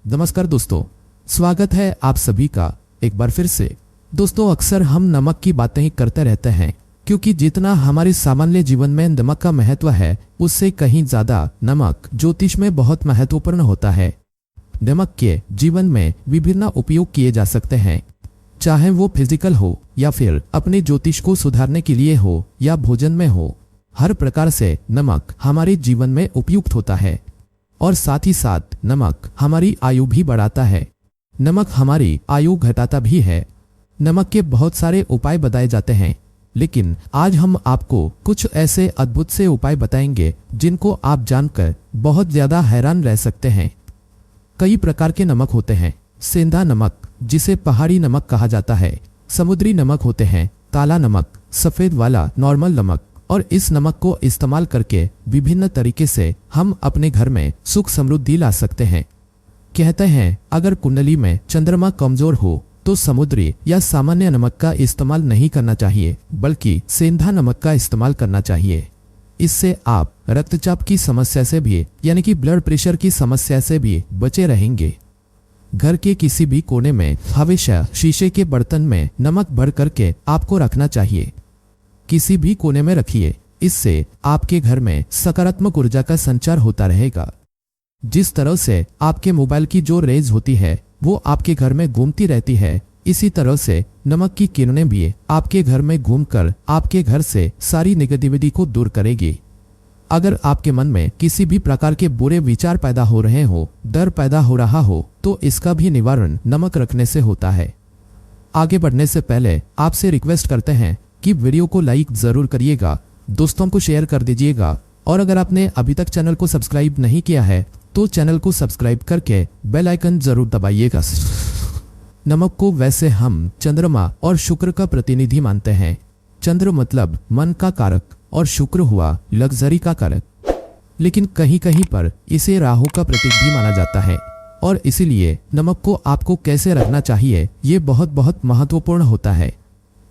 नमस्कार दोस्तों, स्वागत है आप सभी का एक बार फिर से। दोस्तों, अक्सर हम नमक की बातें ही करते रहते हैं क्योंकि जितना हमारे सामान्य जीवन में नमक का महत्व है उससे कहीं ज्यादा नमक ज्योतिष में बहुत महत्वपूर्ण होता है। नमक के जीवन में विभिन्न उपयोग किए जा सकते हैं, चाहे वो फिजिकल हो या फिर अपने ज्योतिष को सुधारने के लिए हो या भोजन में हो। हर प्रकार से नमक हमारे जीवन में उपयुक्त होता है और साथ ही साथ नमक हमारी आयु भी बढ़ाता है। नमक हमारी आयु घटाता भी है। नमक के बहुत सारे उपाय बताए जाते हैं, लेकिन आज हम आपको कुछ ऐसे अद्भुत से उपाय बताएंगे जिनको आप जानकर बहुत ज्यादा हैरान रह सकते हैं। कई प्रकार के नमक होते हैं। सेंधा नमक, जिसे पहाड़ी नमक कहा जाता है, समुद्री नमक होते हैं, काला नमक, सफेद वाला नॉर्मल नमक। और इस नमक को इस्तेमाल करके विभिन्न तरीके से हम अपने घर में सुख समृद्धि ला सकते हैं। कहते हैं अगर कुंडली में चंद्रमा कमजोर हो तो समुद्री या सामान्य नमक का इस्तेमाल नहीं करना चाहिए, बल्कि सेंधा नमक का इस्तेमाल करना चाहिए। इससे आप रक्तचाप की समस्या से भी यानी कि ब्लड प्रेशर की समस्या से भी बचे रहेंगे। घर के किसी भी कोने में हमेशा शीशे के बर्तन में नमक भर करके आपको रखना चाहिए। किसी भी कोने में रखिए, इससे आपके घर में सकारात्मक ऊर्जा का संचार होता रहेगा। जिस तरह से आपके मोबाइल की जो रेज होती है वो आपके घर में घूमती रहती है, इसी तरह से नमक की किरणें भी आपके घर में घूमकर आपके घर से सारी नेगेटिविटी को दूर करेगी। अगर आपके मन में किसी भी प्रकार के बुरे विचार पैदा हो रहे हो, डर पैदा हो रहा हो, तो इसका भी निवारण नमक रखने से होता है। आगे बढ़ने से पहले आपसे रिक्वेस्ट करते हैं कि वीडियो को लाइक जरूर करिएगा, दोस्तों को शेयर कर दीजिएगा और अगर आपने अभी तक चैनल को सब्सक्राइब नहीं किया है तो चैनल को सब्सक्राइब करके बेल आइकन जरूर दबाइएगा। नमक को वैसे हम चंद्रमा और शुक्र का प्रतिनिधि मानते हैं। चंद्र मतलब मन का कारक और शुक्र हुआ लग्जरी का कारक, लेकिन कहीं कहीं पर इसे राहु का प्रतीक भी माना जाता है और इसीलिए नमक को आपको कैसे रखना चाहिए ये बहुत महत्वपूर्ण होता है।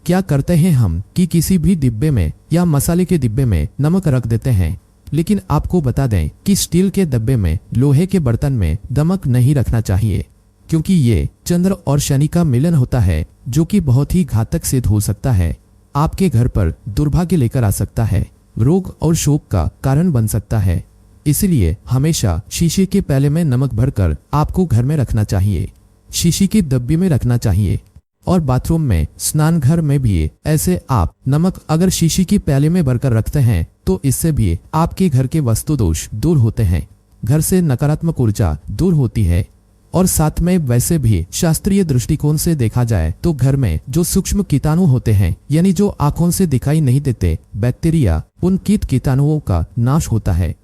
क्या करते हैं हम कि किसी भी डिब्बे में या मसाले के डिब्बे में नमक रख देते हैं, लेकिन आपको बता दें कि स्टील के डब्बे में, लोहे के बर्तन में नमक नहीं रखना चाहिए, क्योंकि ये चंद्र और शनि का मिलन होता है जो कि बहुत ही घातक सिद्ध हो सकता है। आपके घर पर दुर्भाग्य लेकर आ सकता है, रोग और शोक का कारण बन सकता है। इसलिए हमेशा शीशे के प्याले में नमक भरकर आपको घर में रखना चाहिए, शीशे के डब्बे में रखना चाहिए। और बाथरूम में, स्नान घर में भी ऐसे आप नमक अगर शीशी की प्याले में भरकर रखते हैं तो इससे भी आपके घर के वस्तु दोष दूर होते हैं, घर से नकारात्मक ऊर्जा दूर होती है। और साथ में वैसे भी शास्त्रीय दृष्टिकोण से देखा जाए तो घर में जो सूक्ष्म कीटाणु होते हैं, यानी जो आंखों से दिखाई नहीं देते बैक्टीरिया, उन कीट कीटाणुओं का नाश होता है।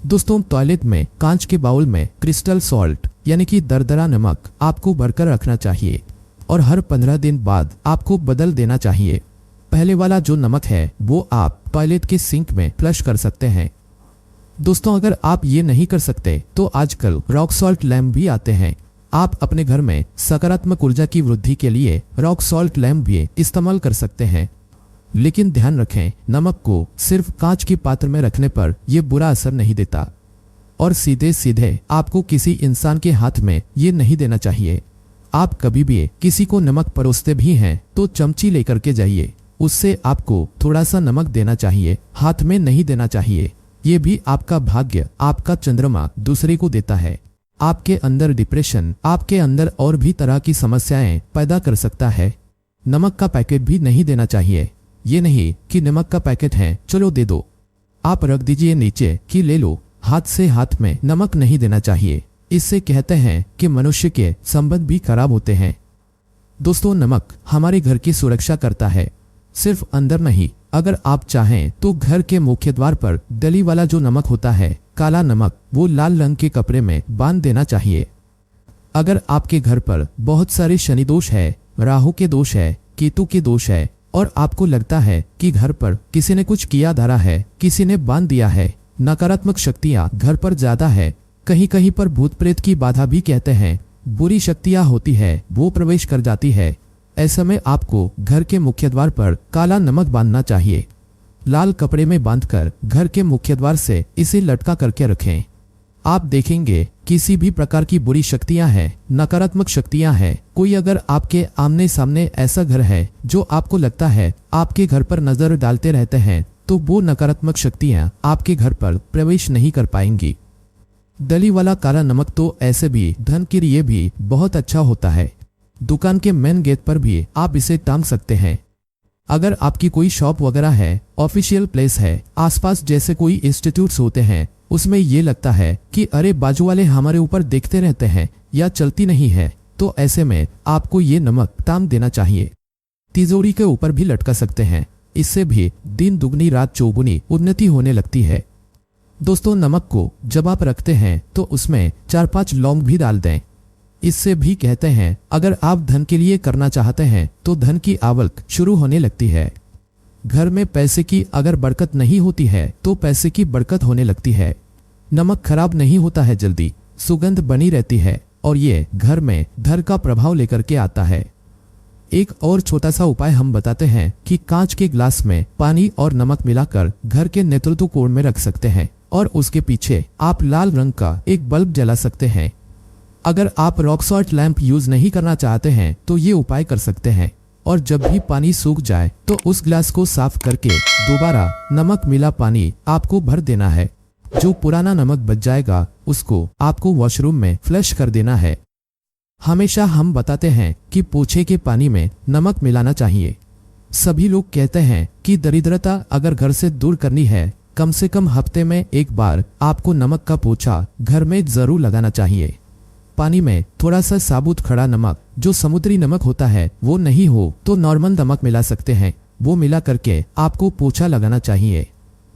दोस्तों, टॉयलेट में कांच के बाउल में क्रिस्टल सॉल्ट यानी कि दरदरा नमक आपको भरकर रखना चाहिए और हर 15 दिन बाद आपको बदल देना चाहिए। पहले वाला जो नमक है वो आप टॉयलेट के सिंक में फ्लश कर सकते हैं। दोस्तों, अगर आप ये नहीं कर सकते तो आजकल रॉक सॉल्ट लैम्प भी आते हैं। आप अपने घर में सकारात्मक ऊर्जा की वृद्धि के लिए रॉक सॉल्ट लैम्प भी इस्तेमाल कर सकते हैं, लेकिन ध्यान रखें नमक को सिर्फ कांच के पात्र में रखने पर यह बुरा असर नहीं देता और सीधे सीधे आपको किसी इंसान के हाथ में ये नहीं देना चाहिए। आप कभी भी किसी को नमक परोसते भी हैं तो चमची लेकर के जाइए, उससे आपको थोड़ा सा नमक देना चाहिए, हाथ में नहीं देना चाहिए। ये भी आपका भाग्य, आपका चंद्रमा दूसरे को देता है। आपके अंदर डिप्रेशन, आपके अंदर और भी तरह की समस्याएं पैदा कर सकता है। नमक का पैकेट भी नहीं देना चाहिए। ये नहीं कि नमक का पैकेट है चलो दे दो, आप रख दीजिए नीचे कि ले लो। हाथ से हाथ में नमक नहीं देना चाहिए, इससे कहते हैं कि मनुष्य के संबंध भी खराब होते हैं। दोस्तों, नमक हमारे घर की सुरक्षा करता है, सिर्फ अंदर नहीं। अगर आप चाहें तो घर के मुख्य द्वार पर डली वाला जो नमक होता है, काला नमक, वो लाल रंग के कपड़े में बांध देना चाहिए। अगर आपके घर पर बहुत सारे शनि दोष है, राहु के दोष है, केतु के दोष है और आपको लगता है कि घर पर किसी ने कुछ किया धरा है, किसी ने बांध दिया है, नकारात्मक शक्तियां घर पर ज्यादा है, कहीं कहीं पर भूत प्रेत की बाधा भी कहते हैं, बुरी शक्तियां होती है वो प्रवेश कर जाती है, ऐसे में आपको घर के मुख्य द्वार पर काला नमक बांधना चाहिए। लाल कपड़े में बांधकर घर के मुख्य द्वार से इसे लटका करके रखें। आप देखेंगे किसी भी प्रकार की बुरी शक्तियां हैं, नकारात्मक शक्तियां हैं, कोई अगर आपके आमने सामने ऐसा घर है जो आपको लगता है आपके घर पर नजर डालते रहते हैं, तो वो नकारात्मक शक्तियां आपके घर पर प्रवेश नहीं कर पाएंगी। दली वाला काला नमक तो ऐसे भी धन के लिए भी बहुत अच्छा होता है। दुकान के मेन गेट पर भी आप इसे टांग सकते हैं। अगर आपकी कोई शॉप वगैरह है, ऑफिशियल प्लेस है, आसपास जैसे कोई इंस्टीट्यूट्स होते हैं, उसमें ये लगता है कि अरे बाजू वाले हमारे ऊपर देखते रहते हैं या चलती नहीं है, तो ऐसे में आपको ये नमक टांग देना चाहिए। तिजोरी के ऊपर भी लटका सकते हैं। इससे भी दिन दुगनी रात चौगुनी उन्नति होने लगती है। दोस्तों, नमक को जब आप रखते हैं तो उसमें 4-5 लौंग भी डाल दें। इससे भी कहते हैं अगर आप धन के लिए करना चाहते हैं तो धन की आवक शुरू होने लगती है। घर में पैसे की अगर बरकत नहीं होती है तो पैसे की बरकत होने लगती है। नमक खराब नहीं होता है जल्दी, सुगंध बनी रहती है और ये घर में धन का प्रभाव लेकर के आता है। एक और छोटा सा उपाय हम बताते हैं कि कांच के ग्लास में पानी और नमक मिलाकर घर के नेतृत्व कोण में रख सकते हैं और उसके पीछे आप लाल रंग का एक बल्ब जला सकते हैं। अगर आप रॉक सॉल्ट लैंप यूज नहीं करना चाहते हैं तो ये उपाय कर सकते हैं। और जब भी पानी सूख जाए तो उस ग्लास को साफ करके दोबारा नमक मिला पानी आपको भर देना है। जो पुराना नमक बच जाएगा उसको आपको वॉशरूम में फ्लश कर देना है। हमेशा हम बताते हैं कि पोछे के पानी में नमक मिलाना चाहिए। सभी लोग कहते हैं कि दरिद्रता अगर घर से दूर करनी है, कम से कम हफ्ते में एक बार आपको नमक का पोछा घर में जरूर लगाना चाहिए। पानी में थोड़ा सा साबुत खड़ा नमक, जो समुद्री नमक होता है, वो नहीं हो तो नॉर्मल नमक मिला सकते हैं। वो मिला करके आपको पोछा लगाना चाहिए।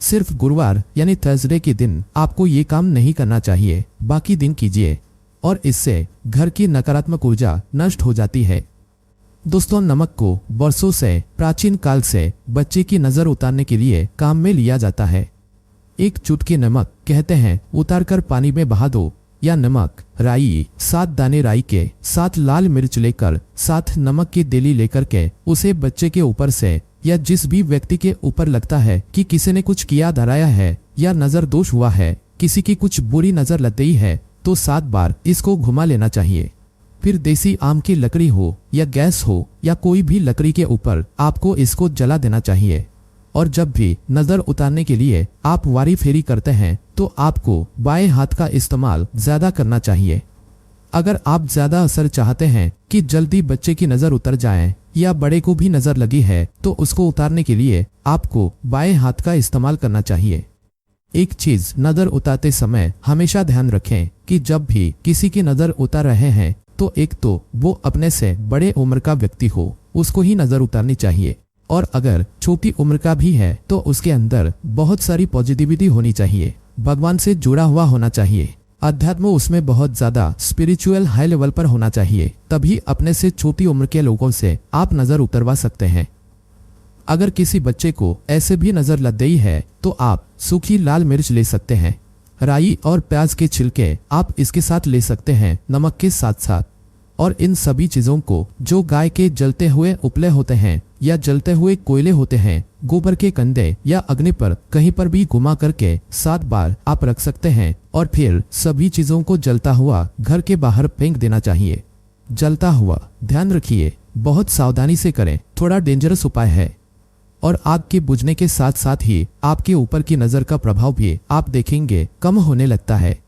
सिर्फ गुरुवार यानी थर्सडे के दिन आपको ये काम नहीं करना चाहिए, बाकी दिन कीजिए और इससे घर की नकारात्मक ऊर्जा नष्ट हो जाती है। दोस्तों, नमक को वर्षों से, प्राचीन काल से बच्चे की नजर उतारने के लिए काम में लिया जाता है। एक चुटकी नमक कहते हैं उतारकर पानी में बहा दो, या नमक, राई, 7 दाने राई के, 7 लाल मिर्च लेकर, 7 नमक की डेली लेकर के उसे बच्चे के ऊपर से या जिस भी व्यक्ति के ऊपर लगता है कि किसी ने कुछ किया धराया है या नजर दोष हुआ है, किसी की कुछ बुरी नजर लग गई है, तो 7 बार इसको घुमा लेना चाहिए। फिर देसी आम की लकड़ी हो या गैस हो या कोई भी लकड़ी के ऊपर आपको इसको जला देना चाहिए। और जब भी नजर उतारने के लिए आप वारी फेरी करते हैं तो आपको बाएं हाथ का इस्तेमाल ज्यादा करना चाहिए। अगर आप ज्यादा असर चाहते हैं कि जल्दी बच्चे की नजर उतर जाए या बड़े को भी नजर लगी है, तो उसको उतारने के लिए आपको बाएं हाथ का इस्तेमाल करना चाहिए। एक चीज नजर उतारते समय हमेशा ध्यान रखें कि जब भी किसी की नजर उतार रहे हैं तो एक तो वो अपने से बड़े उम्र का व्यक्ति हो, उसको ही नजर उतारनी चाहिए। और अगर छोटी उम्र का भी है तो उसके अंदर बहुत सारी पॉजिटिविटी होनी चाहिए, भगवान से जुड़ा हुआ होना चाहिए, अध्यात्म उसमें बहुत ज्यादा स्पिरिचुअल हाई लेवल पर होना चाहिए। तभी अपने से छोटी उम्र के लोगों से आप नजर उतरवा सकते हैं। अगर किसी बच्चे को ऐसे भी नजर लग गई है तो आप सूखी लाल मिर्च ले सकते हैं। राई और प्याज के छिलके आप इसके साथ ले सकते हैं, नमक के साथ साथ। और इन सभी चीजों को जो गाय के जलते हुए उपले होते हैं या जलते हुए कोयले होते हैं, गोबर के कंधे या अग्नि पर कहीं पर भी घुमा करके 7 बार आप रख सकते हैं और फिर सभी चीजों को जलता हुआ घर के बाहर फेंक देना चाहिए। जलता हुआ, ध्यान रखिए, बहुत सावधानी से करें, थोड़ा डेंजरस उपाय है। और आग के बुझने के साथ साथ ही आपके ऊपर की नजर का प्रभाव भी आप देखेंगे कम होने लगता है।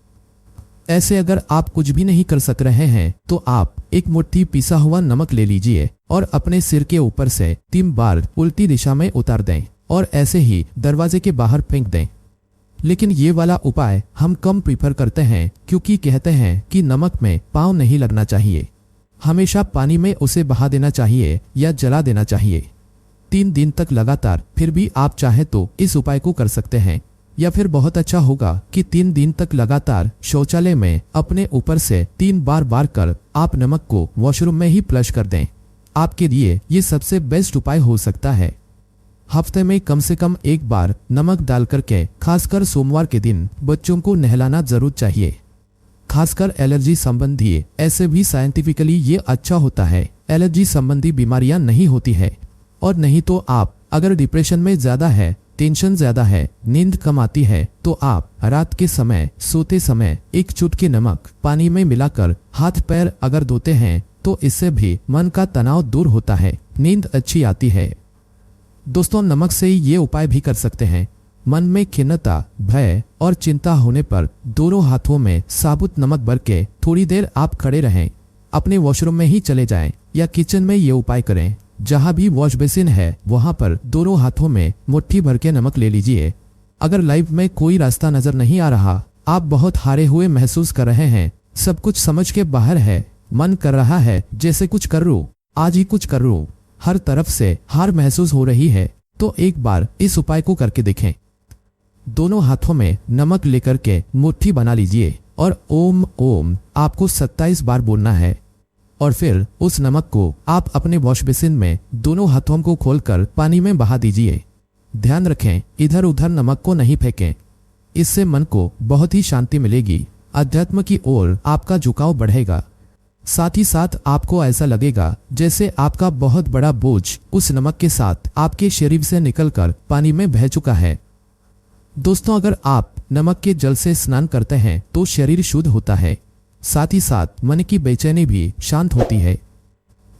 ऐसे अगर आप कुछ भी नहीं कर सक रहे हैं तो आप एक मुट्ठी पिसा हुआ नमक ले लीजिए और अपने सिर के ऊपर से 3 बार उल्टी दिशा में उतार दें और ऐसे ही दरवाजे के बाहर फेंक दें। लेकिन ये वाला उपाय हम कम प्रीफर करते हैं क्योंकि कहते हैं कि नमक में पाँव नहीं लगना चाहिए, हमेशा पानी में उसे बहा देना चाहिए या जला देना चाहिए 3 दिन तक लगातार। फिर भी आप चाहे तो इस उपाय को कर सकते हैं, या फिर बहुत अच्छा होगा कि 3 दिन तक लगातार शौचालय में अपने ऊपर से 3 बार कर आप नमक को वॉशरूम में ही फ्लश कर दें। आपके लिए ये सबसे बेस्ट उपाय हो सकता है। हफ्ते में कम से कम 1 बार नमक डाल करके, खासकर सोमवार के दिन बच्चों को नहलाना जरूर चाहिए। खासकर एलर्जी संबंधी, ऐसे भी साइंटिफिकली ये अच्छा होता है, एलर्जी संबंधी बीमारियां नहीं होती है। और नहीं तो आप अगर डिप्रेशन में ज्यादा है टेंशन ज्यादा है, नींद कम आती है, तो आप रात के समय सोते समय एक चुटकी नमक पानी में मिलाकर हाथ पैर अगर धोते हैं तो इससे भी मन का तनाव दूर होता है, नींद अच्छी आती है। दोस्तों, नमक से ये उपाय भी कर सकते हैं। मन में खिन्नता, भय और चिंता होने पर दोनों हाथों में साबुत नमक भर के थोड़ी देर आप खड़े रहें, अपने वॉशरूम में ही चले जाएं या किचन में ये उपाय करें। जहां भी वॉश बेसिन है वहां पर दोनों हाथों में मुट्ठी भर के नमक ले लीजिए। अगर लाइफ में कोई रास्ता नजर नहीं आ रहा, आप बहुत हारे हुए महसूस कर रहे हैं, सब कुछ समझ के बाहर है, मन कर रहा है जैसे कुछ कर लूं, आज ही कुछ कर लूं, हर तरफ से हार महसूस हो रही है, तो एक बार इस उपाय को करके देखें। दोनों हाथों में नमक लेकर के मुट्ठी बना लीजिए और ओम ओम आपको 27 बार बोलना है और फिर उस नमक को आप अपने वॉश बेसिन में दोनों हाथों को खोलकर पानी में बहा दीजिए। ध्यान रखें, इधर उधर नमक को नहीं फेंकें, इससे मन को बहुत ही शांति मिलेगी, अध्यात्म की ओर आपका झुकाव बढ़ेगा। साथ ही साथ आपको ऐसा लगेगा जैसे आपका बहुत बड़ा बोझ उस नमक के साथ आपके शरीर से निकलकर पानी में बह चुका है। दोस्तों, अगर आप नमक के जल से स्नान करते हैं तो शरीर शुद्ध होता है, साथ ही साथ मन की बेचैनी भी शांत होती है।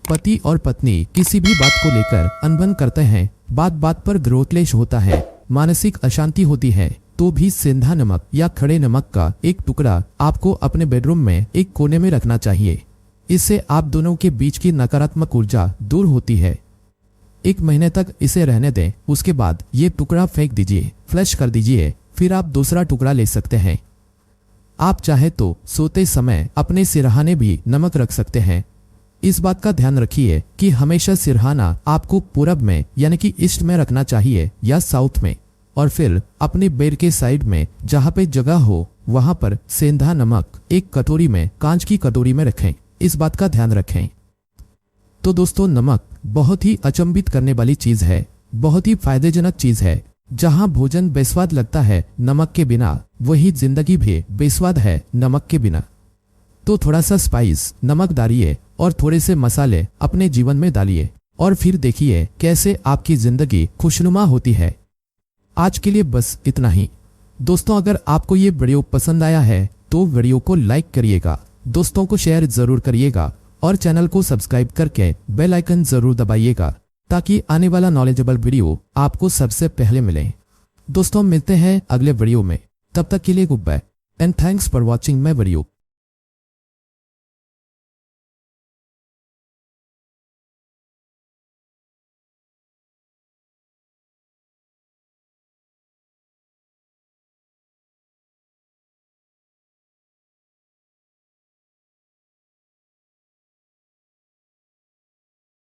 पति और पत्नी किसी भी बात को लेकर अनबन करते हैं, बात बात पर गृहक्लेश होता है, मानसिक अशांति होती है, तो भी सेंधा नमक या खड़े नमक का एक टुकड़ा आपको अपने बेडरूम में एक कोने में रखना चाहिए। इससे आप दोनों के बीच की नकारात्मक ऊर्जा दूर होती है। 1 महीने तक इसे रहने दें, उसके बाद ये टुकड़ा फेंक दीजिए, फ्लश कर दीजिए, फिर आप दूसरा टुकड़ा ले सकते हैं। आप चाहे तो सोते समय अपने सिरहाने भी नमक रख सकते हैं। इस बात का ध्यान रखिए कि हमेशा सिरहाना आपको पूरब में यानी कि ईस्ट में रखना चाहिए या साउथ में, और फिर अपने बेड के साइड में जहाँ पे जगह हो वहां पर सेंधा नमक एक कटोरी में, कांच की कटोरी में रखें। इस बात का ध्यान रखें। तो दोस्तों, नमक बहुत ही अचंभित करने वाली चीज है, बहुत ही फायदेजनक चीज है। जहां भोजन बेस्वाद लगता है नमक के बिना, वही जिंदगी भी बेस्वाद है नमक के बिना। तो थोड़ा सा स्पाइस नमक डालिए और थोड़े से मसाले अपने जीवन में डालिए और फिर देखिए कैसे आपकी जिंदगी खुशनुमा होती है। आज के लिए बस इतना ही। दोस्तों, अगर आपको ये वीडियो पसंद आया है तो वीडियो को लाइक करिएगा, दोस्तों को शेयर जरूर करिएगा और चैनल को सब्सक्राइब करके बेल आइकन जरूर दबाइएगा ताकि आने वाला नॉलेजेबल वीडियो आपको सबसे पहले मिले। दोस्तों, मिलते हैं अगले वीडियो में, तब तक के लिए goodbye and thanks for watching my video.